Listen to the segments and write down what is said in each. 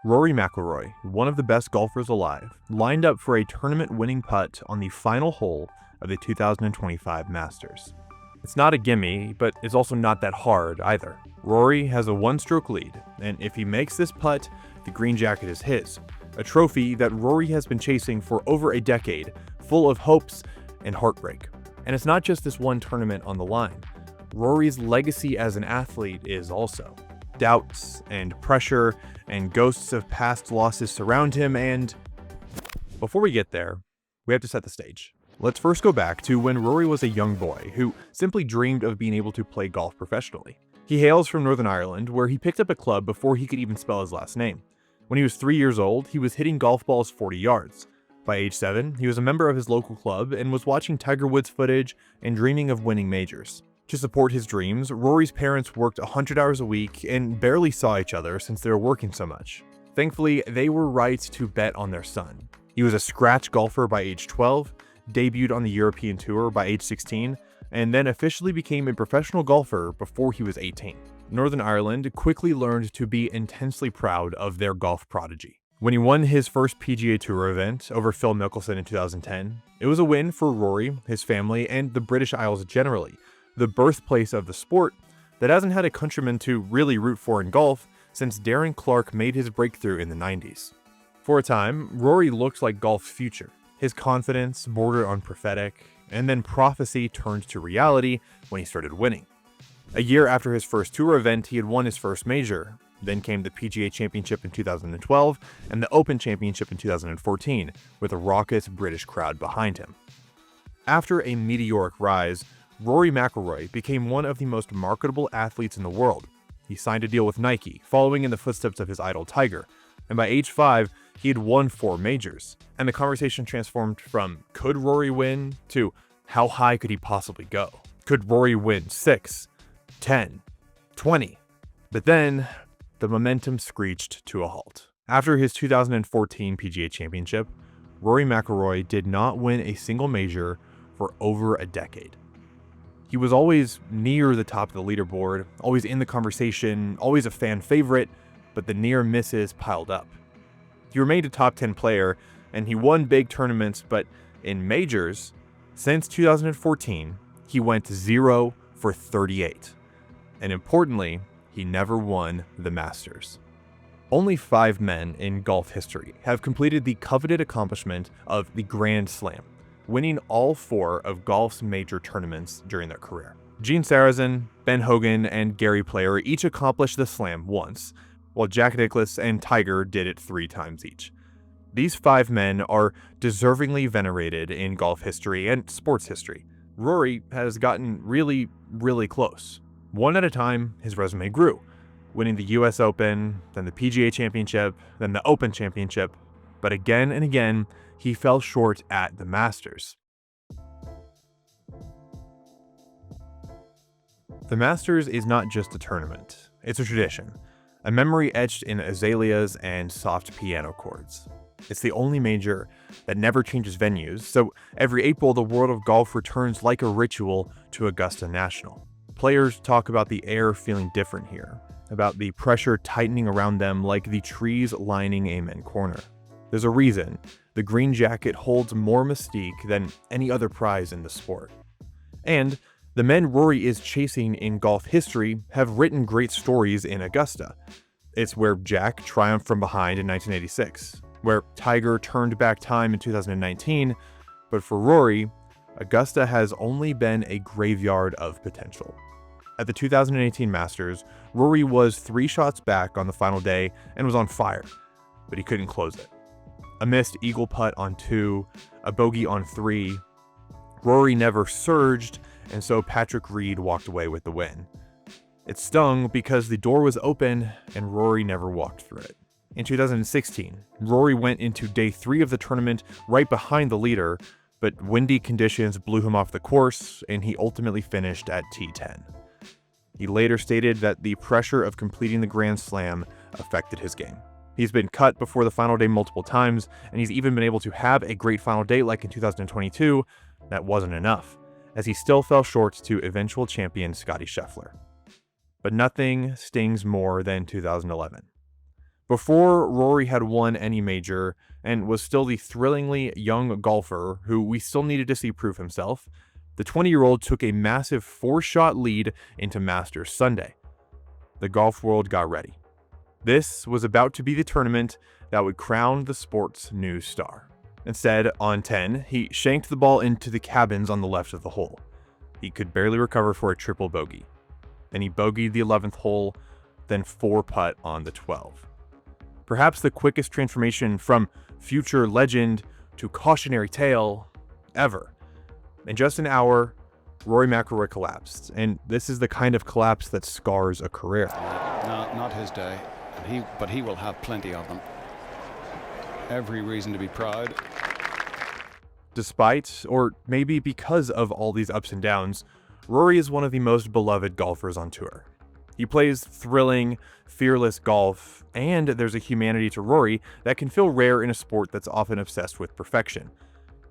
Rory McIlroy, one of the best golfers alive, lined up for a tournament-winning putt on the final hole of the 2025 Masters. It's not a gimme, but it's also not that hard either. Rory has a one-stroke lead, and if he makes this putt, the green jacket is his, a trophy that Rory has been chasing for over a decade, full of hopes and heartbreak. And it's not just this one tournament on the line. Rory's legacy as an athlete is also. Doubts and pressure and ghosts of past losses surround him, and before we get there, we have to set the stage. Let's first go back to when Rory was a young boy who simply dreamed of being able to play golf professionally. He hails from Northern Ireland, where he picked up a club before he could even spell his last name. When he was 3 years old, he was hitting golf balls 40 yards. By age 7, he was a member of his local club and was watching Tiger Woods footage and dreaming of winning majors. To support his dreams, Rory's parents worked 100 hours a week and barely saw each other since they were working so much. Thankfully, they were right to bet on their son. He was a scratch golfer by age 12, debuted on the European Tour by age 16, and then officially became a professional golfer before he was 18. Northern Ireland quickly learned to be intensely proud of their golf prodigy. When he won his first PGA Tour event over Phil Mickelson in 2010, it was a win for Rory, his family, and the British Isles generally, the birthplace of the sport that hasn't had a countryman to really root for in golf since Darren Clarke made his breakthrough in the 90s. For a time, Rory looked like golf's future. His confidence bordered on prophetic, and then prophecy turned to reality when he started winning. A year after his first tour event, he had won his first major. Then came the PGA Championship in 2012 and the Open Championship in 2014, with a raucous British crowd behind him. After a meteoric rise, Rory McIlroy became one of the most marketable athletes in the world. He signed a deal with Nike, following in the footsteps of his idol Tiger, and by age 5, he had won 4 majors. And the conversation transformed from could Rory win to how high could he possibly go? Could Rory win 6, 10, 20? But then, the momentum screeched to a halt. After his 2014 PGA Championship, Rory McIlroy did not win a single major for over a decade. He was always near the top of the leaderboard, always in the conversation, always a fan favorite, but the near misses piled up. He remained a top 10 player, and he won big tournaments, but in majors, since 2014, he went 0 for 38. And importantly, he never won the Masters. Only 5 men in golf history have completed the coveted accomplishment of the Grand Slam, winning all 4 of golf's major tournaments during their career. Gene Sarazen, Ben Hogan, and Gary Player each accomplished the Slam once, while Jack Nicklaus and Tiger did it 3 times each. These 5 men are deservingly venerated in golf history and sports history. Rory has gotten really, really close. One at a time, his resume grew, winning the US Open, then the PGA Championship, then the Open Championship, but again and again, he fell short at the Masters. The Masters is not just a tournament, it's a tradition, a memory etched in azaleas and soft piano chords. It's the only major that never changes venues, so every April the world of golf returns like a ritual to Augusta National. Players talk about the air feeling different here, about the pressure tightening around them like the trees lining Amen Corner. There's a reason the green jacket holds more mystique than any other prize in the sport. And the men Rory is chasing in golf history have written great stories in Augusta. It's where Jack triumphed from behind in 1986, where Tiger turned back time in 2019, but for Rory, Augusta has only been a graveyard of potential. At the 2018 Masters, Rory was 3 shots back on the final day and was on fire, but he couldn't close it. A missed eagle putt on 2, a bogey on 3. Rory never surged, and so Patrick Reed walked away with the win. It stung because the door was open and Rory never walked through it. In 2016, Rory went into day 3 of the tournament right behind the leader, but windy conditions blew him off the course, and he ultimately finished at T10. He later stated that the pressure of completing the Grand Slam affected his game. He's been cut before the final day multiple times, and he's even been able to have a great final day like in 2022. That wasn't enough, as he still fell short to eventual champion Scottie Scheffler. But nothing stings more than 2011. Before Rory had won any major and was still the thrillingly young golfer who we still needed to see prove himself, the 20-year-old took a massive 4-shot lead into Masters Sunday. The golf world got ready. This was about to be the tournament that would crown the sport's new star. Instead, on 10, he shanked the ball into the cabins on the left of the hole. He could barely recover for a triple bogey. Then he bogeyed the 11th hole, then 4-putt on the 12. Perhaps the quickest transformation from future legend to cautionary tale ever. In just an hour, Rory McIlroy collapsed, and this is the kind of collapse that scars a career. No, not his day, but he will have plenty of them. Every reason to be proud. Despite, or maybe because of all these ups and downs, Rory is one of the most beloved golfers on tour. He plays thrilling, fearless golf, and there's a humanity to Rory that can feel rare in a sport that's often obsessed with perfection.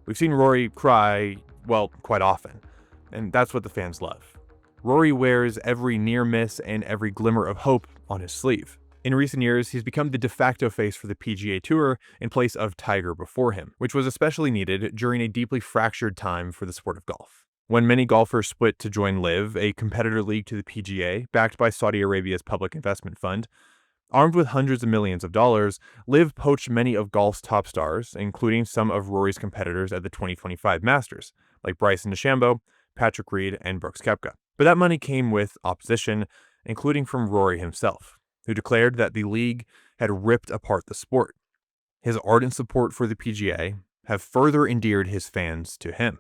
We've seen Rory cry, well, quite often, and that's what the fans love. Rory wears every near miss and every glimmer of hope on his sleeve. In recent years, he's become the de facto face for the PGA Tour in place of Tiger before him, which was especially needed during a deeply fractured time for the sport of golf. When many golfers split to join LIV, a competitor league to the PGA, backed by Saudi Arabia's public investment fund, armed with hundreds of millions of dollars, LIV poached many of golf's top stars, including some of Rory's competitors at the 2025 Masters, like Bryson DeChambeau, Patrick Reed, and Brooks Koepka. But that money came with opposition, including from Rory himself, who declared that the league had ripped apart the sport. His ardent support for the PGA have further endeared his fans to him.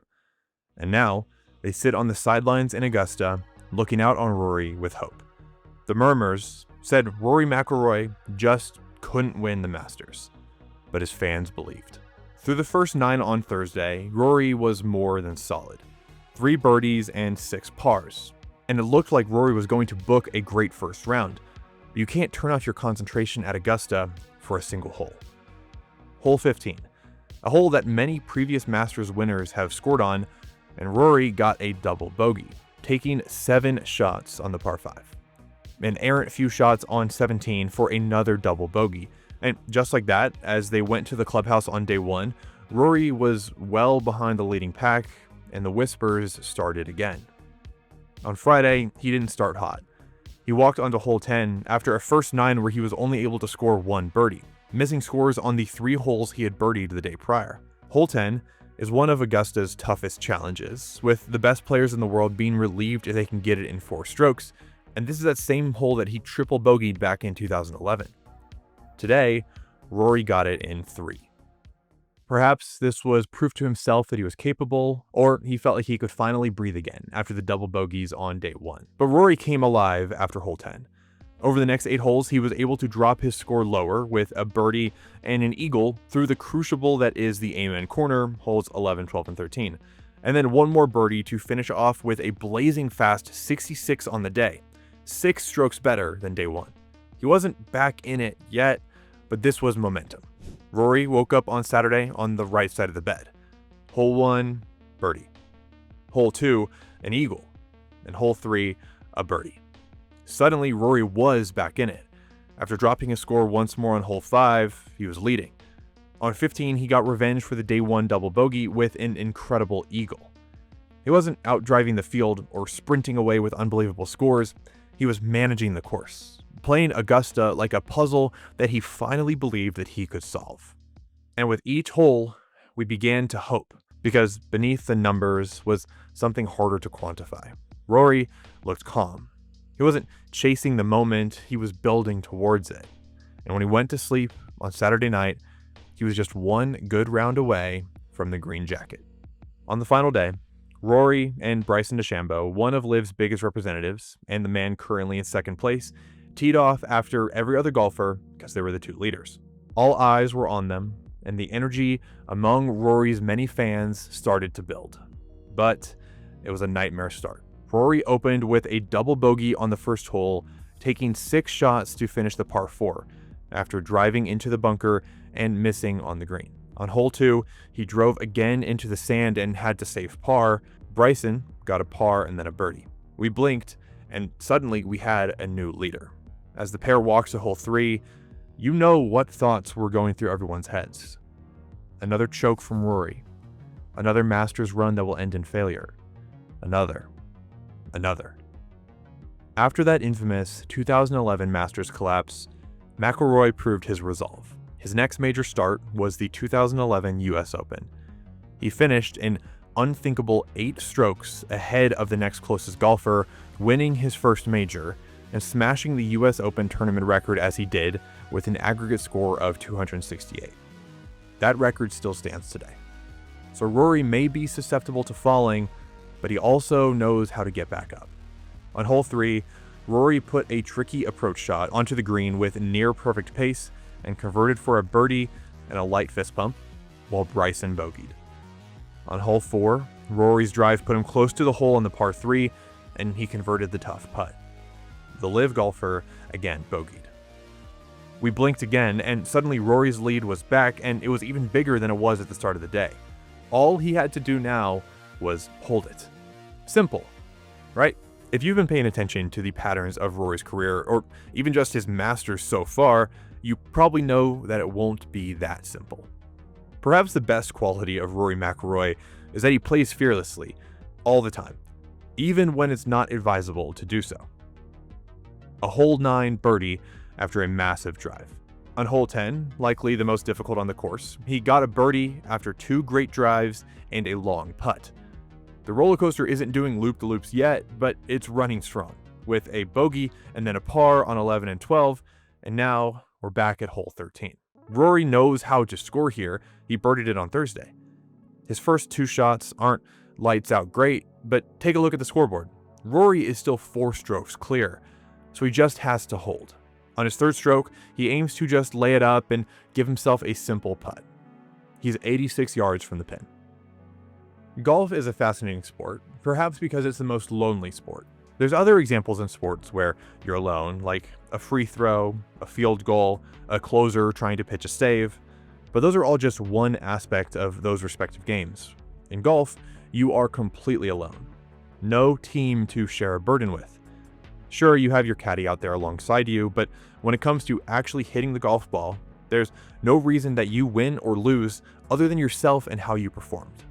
And now, they sit on the sidelines in Augusta, looking out on Rory with hope. The murmurs said Rory McIlroy just couldn't win the Masters, but his fans believed. Through the first 9 on Thursday, Rory was more than solid. 3 birdies and 6 pars, and it looked like Rory was going to book a great first round. But you can't turn off your concentration at Augusta for a single hole. Hole 15, a hole that many previous Masters winners have scored on, and Rory got a double bogey, taking 7 shots on the par 5. An errant few shots on 17 for another double bogey. And just like that, as they went to the clubhouse on day 1, Rory was well behind the leading pack, and the whispers started again. On Friday, he didn't start hot. He walked onto hole 10 after a first 9 where he was only able to score 1 birdie, missing scores on the 3 holes he had birdied the day prior. Hole 10 is one of Augusta's toughest challenges, with the best players in the world being relieved if they can get it in 4 strokes, and this is that same hole that he triple bogeyed back in 2011. Today, Rory got it in 3. Perhaps this was proof to himself that he was capable, or he felt like he could finally breathe again after the double bogeys on day 1. But Rory came alive after hole 10. Over the next 8 holes, he was able to drop his score lower with a birdie and an eagle through the crucible that is the Amen corner, holes 11, 12, and 13. And then 1 more birdie to finish off with a blazing fast 66 on the day, 6 strokes better than day 1. He wasn't back in it yet, but this was momentum. Rory woke up on Saturday on the right side of the bed. Hole 1, birdie. Hole 2, an eagle. And hole 3, a birdie. Suddenly, Rory was back in it. After dropping his score once more on hole 5, he was leading. On 15, he got revenge for the day 1 double bogey with an incredible eagle. He wasn't out driving the field or sprinting away with unbelievable scores. He was managing the course, playing Augusta like a puzzle that he finally believed that he could solve. And with each hole, we began to hope, because beneath the numbers was something harder to quantify. Rory looked calm. He wasn't chasing the moment, he was building towards it. And when he went to sleep on Saturday night, he was just 1 good round away from the green jacket. On the final day, Rory and Bryson DeChambeau, one of LIV's biggest representatives and the man currently in second place, teed off after every other golfer because they were the 2 leaders. All eyes were on them, and the energy among Rory's many fans started to build. But it was a nightmare start. Rory opened with a double bogey on the first hole, taking 6 shots to finish the par 4, after driving into the bunker and missing on the green. On hole 2, he drove again into the sand and had to save par. Bryson got a par and then a birdie. We blinked, and suddenly we had a new leader. As the pair walked to hole 3, You know what thoughts were going through everyone's heads. Another choke from Rory. Another Masters run that will end in failure. Another. After that infamous 2011 Masters collapse, McIlroy proved his resolve. His next major start was the 2011 US Open. He finished an unthinkable 8 strokes ahead of the next closest golfer, winning his first major and smashing the US Open tournament record as he did with an aggregate score of 268. That record still stands today. So Rory may be susceptible to falling, but he also knows how to get back up. On hole 3, Rory put a tricky approach shot onto the green with near perfect pace and converted for a birdie and a light fist bump, while Bryson bogeyed. On hole 4, Rory's drive put him close to the hole on the par 3, and he converted the tough putt. The live golfer again bogeyed. We blinked again, and suddenly Rory's lead was back, and it was even bigger than it was at the start of the day. All he had to do now was hold it. Simple, right? If you've been paying attention to the patterns of Rory's career, or even just his Masters so far, you probably know that it won't be that simple. Perhaps the best quality of Rory McIlroy is that he plays fearlessly, all the time, even when it's not advisable to do so. A hole 9 birdie after a massive drive. On hole 10, likely the most difficult on the course, he got a birdie after 2 great drives and a long putt. The roller coaster isn't doing loop-the-loops yet, but it's running strong, with a bogey and then a par on 11 and 12, and now we're back at hole 13. Rory knows how to score here. He birdied it on Thursday. His first 2 shots aren't lights out great, but take a look at the scoreboard. Rory is still 4 strokes clear, so he just has to hold. On his 3rd stroke, he aims to just lay it up and give himself a simple putt. He's 86 yards from the pin. Golf is a fascinating sport, perhaps because it's the most lonely sport. There's other examples in sports where you're alone, like a free throw, a field goal, a closer trying to pitch a save, but those are all just one aspect of those respective games. In golf, you are completely alone. No team to share a burden with. Sure, you have your caddy out there alongside you, but when it comes to actually hitting the golf ball, there's no reason that you win or lose other than yourself and how you performed.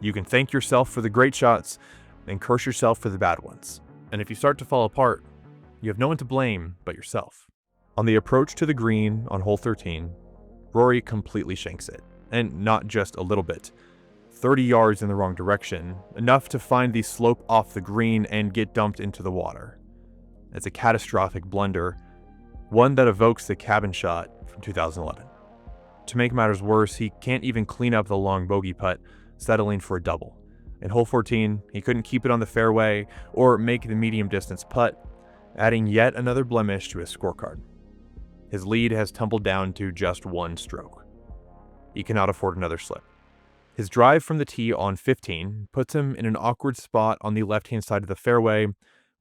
You can thank yourself for the great shots and curse yourself for the bad ones. And if you start to fall apart, you have no one to blame but yourself. On the approach to the green on hole 13, Rory completely shanks it, and not just a little bit. 30 yards in the wrong direction, enough to find the slope off the green and get dumped into the water. It's a catastrophic blunder, one that evokes the cabin shot from 2011. To make matters worse, he can't even clean up the long bogey putt, settling for a double. In hole 14, he couldn't keep it on the fairway or make the medium distance putt, adding yet another blemish to his scorecard. His lead has tumbled down to just 1 stroke. He cannot afford another slip. His drive from the tee on 15 puts him in an awkward spot on the left-hand side of the fairway,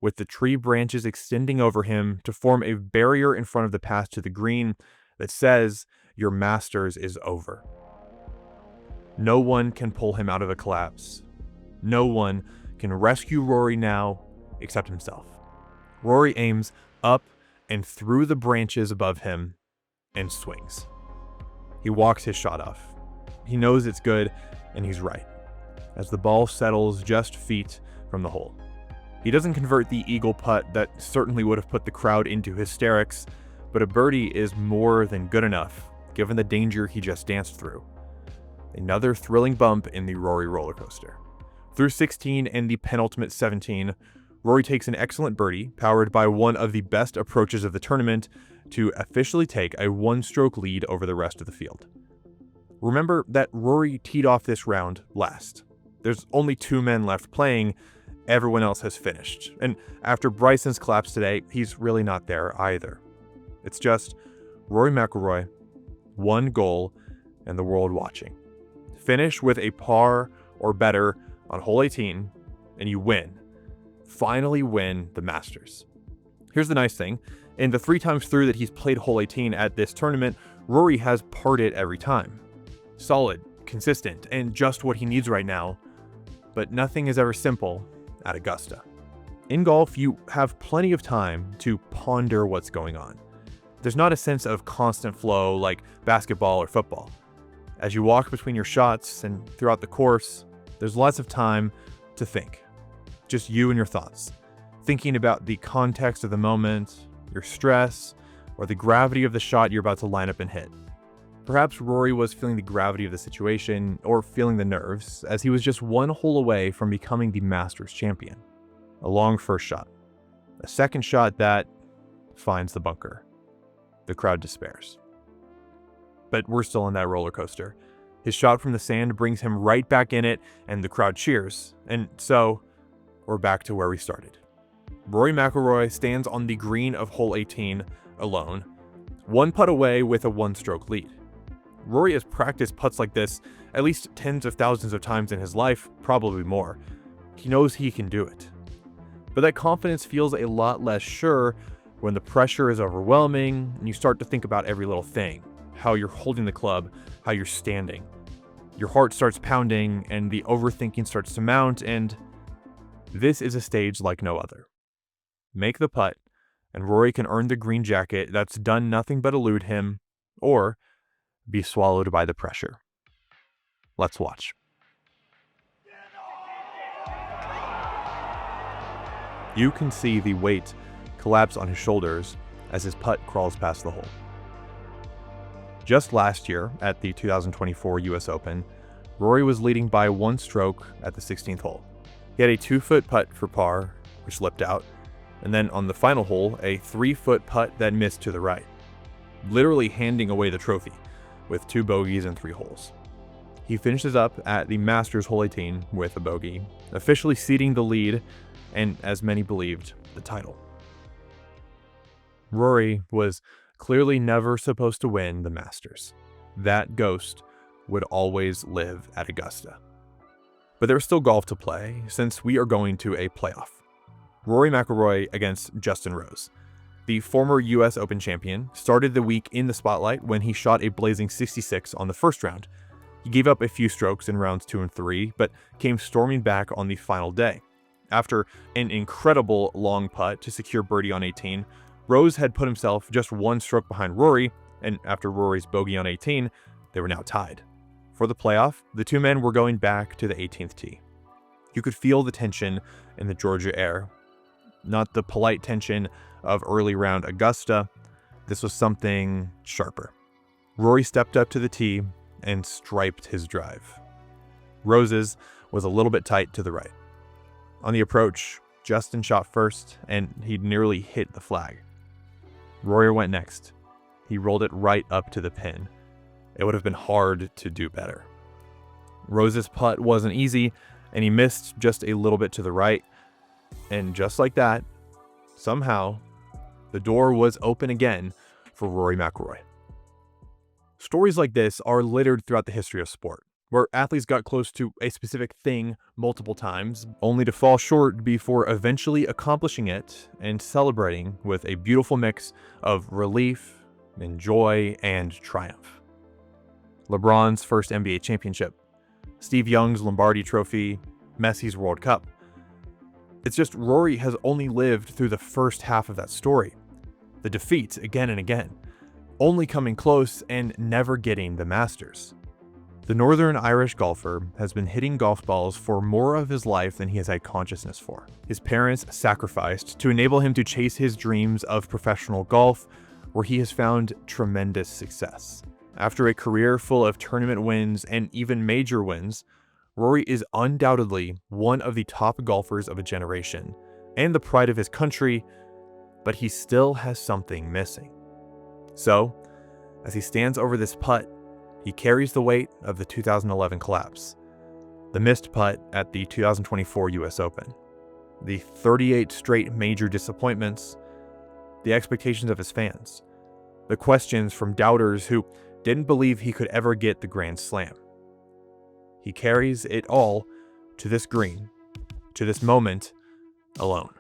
with the tree branches extending over him to form a barrier in front of the path to the green that says, "Your Masters is over." No one can pull him out of a collapse. No one can rescue Rory now except himself. Rory aims up and through the branches above him and swings. He walks his shot off. He knows it's good, and he's right, as the ball settles just feet from the hole. He doesn't convert the eagle putt that certainly would have put the crowd into hysterics, but a birdie is more than good enough, given the danger he just danced through. Another thrilling bump in the Rory roller coaster. Through 16 and the penultimate 17, Rory takes an excellent birdie, powered by one of the best approaches of the tournament, to officially take a 1-stroke lead over the rest of the field. Remember that Rory teed off this round last. There's only 2 men left playing, everyone else has finished, and after Bryson's collapse today, he's really not there either. It's just Rory McIlroy, 1 goal, and the world watching. Finish with a par or better on hole 18, and you win. Finally win the Masters. Here's the nice thing. In the 3 times through that he's played hole 18 at this tournament, Rory has parred it every time. Solid, consistent, and just what he needs right now. But nothing is ever simple at Augusta. In golf, you have plenty of time to ponder what's going on. There's not a sense of constant flow like basketball or football. As you walk between your shots and throughout the course, there's lots of time to think. Just you and your thoughts. Thinking about the context of the moment, your stress, or the gravity of the shot you're about to line up and hit. Perhaps Rory was feeling the gravity of the situation or feeling the nerves, as he was just one hole away from becoming the Masters champion. A long first shot. A second shot that finds the bunker. The crowd despairs. But we're still in that roller coaster. His shot from the sand brings him right back in it, and the crowd cheers. And so, we're back to where we started. Rory McIlroy stands on the green of hole 18 alone, one putt away with a one-stroke lead. Rory has practiced putts like this at least tens of thousands of times in his life, probably more. He knows he can do it. But that confidence feels a lot less sure when the pressure is overwhelming and you start to think about every little thing. How you're holding the club, how you're standing. Your heart starts pounding and the overthinking starts to mount, and this is a stage like no other. Make the putt, and Rory can earn the green jacket that's done nothing but elude him, or be swallowed by the pressure. Let's watch. You can see the weight collapse on his shoulders as his putt crawls past the hole. Just last year, at the 2024 US Open, Rory was leading by one stroke at the 16th hole. He had a 2-foot putt for par, which slipped out, and then on the final hole, a 3-foot putt that missed to the right, literally handing away the trophy, with 2 bogeys and 3 holes. He finishes up at the Masters hole 18 with a bogey, officially ceding the lead, and as many believed, the title. Rory was clearly never supposed to win the Masters. That ghost would always live at Augusta. But there's still golf to play, since we are going to a playoff. Rory McIlroy against Justin Rose. The former US Open champion started the week in the spotlight when he shot a blazing 66 on the first round. He gave up a few strokes in rounds 2 and 3, but came storming back on the final day. After an incredible long putt to secure birdie on 18, Rose had put himself just one stroke behind Rory, and after Rory's bogey on 18, they were now tied. For the playoff, the two men were going back to the 18th tee. You could feel the tension in the Georgia air. Not the polite tension of early round Augusta. This was something sharper. Rory stepped up to the tee and striped his drive. Rose's was a little bit tight to the right. On the approach, Justin shot first, and he'd nearly hit the flag. Rory went next. He rolled it right up to the pin. It would have been hard to do better. Rose's putt wasn't easy, and he missed just a little bit to the right. And just like that, somehow, the door was open again for Rory McIlroy. Stories like this are littered throughout the history of sport, where athletes got close to a specific thing multiple times, only to fall short before eventually accomplishing it and celebrating with a beautiful mix of relief and joy and triumph. LeBron's first NBA championship, Steve Young's Lombardi Trophy, Messi's World Cup. It's just Rory has only lived through the first half of that story. The defeats again and again, only coming close and never getting the Masters. The Northern Irish golfer has been hitting golf balls for more of his life than he has had consciousness for. His parents sacrificed to enable him to chase his dreams of professional golf, where he has found tremendous success. After a career full of tournament wins and even major wins, Rory is undoubtedly one of the top golfers of a generation and the pride of his country, but he still has something missing. So, as he stands over this putt, he carries the weight of the 2011 collapse, the missed putt at the 2024 US Open, the 38 straight major disappointments, the expectations of his fans, the questions from doubters who didn't believe he could ever get the Grand Slam. He carries it all to this green, to this moment alone.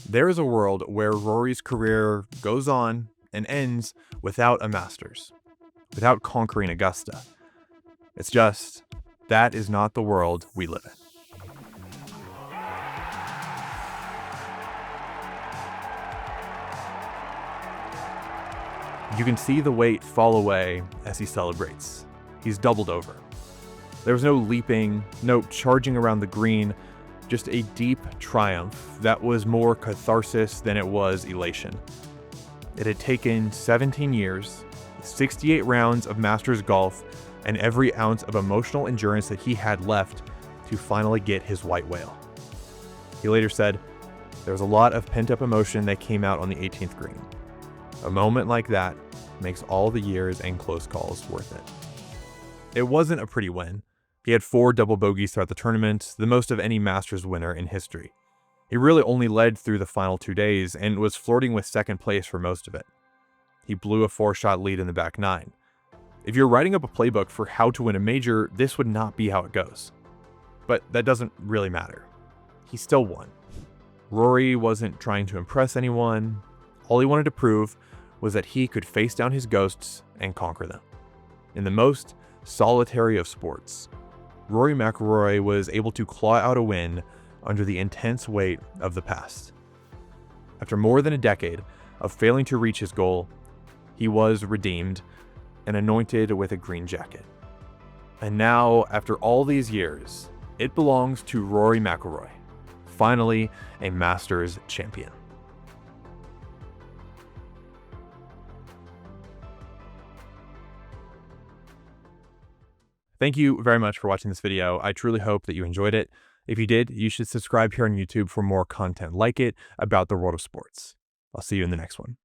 There is a world where Rory's career goes on and ends without a Masters, without conquering Augusta. It's just, that is not the world we live in. You can see the weight fall away as he celebrates. He's doubled over. There was no leaping, no charging around the green, just a deep triumph that was more catharsis than it was elation. It had taken 17 years, 68 rounds of Masters golf, and every ounce of emotional endurance that he had left to finally get his white whale. He later said, "There was a lot of pent-up emotion that came out on the 18th green. A moment like that makes all the years and close calls worth it." It wasn't a pretty win. He had 4 double bogeys throughout the tournament, the most of any Masters winner in history. He really only led through the final 2 days and was flirting with second place for most of it. He blew a 4-shot lead in the back 9. If you're writing up a playbook for how to win a major, this would not be how it goes. But that doesn't really matter. He still won. Rory wasn't trying to impress anyone. All he wanted to prove was that he could face down his ghosts and conquer them. In the most solitary of sports, Rory McIlroy was able to claw out a win under the intense weight of the past. After more than a decade of failing to reach his goal, he was redeemed and anointed with a green jacket. And now, after all these years, it belongs to Rory McIlroy, finally a Masters champion. Thank you very much for watching this video. I truly hope that you enjoyed it. If you did, you should subscribe here on YouTube for more content like it about the world of sports. I'll see you in the next one.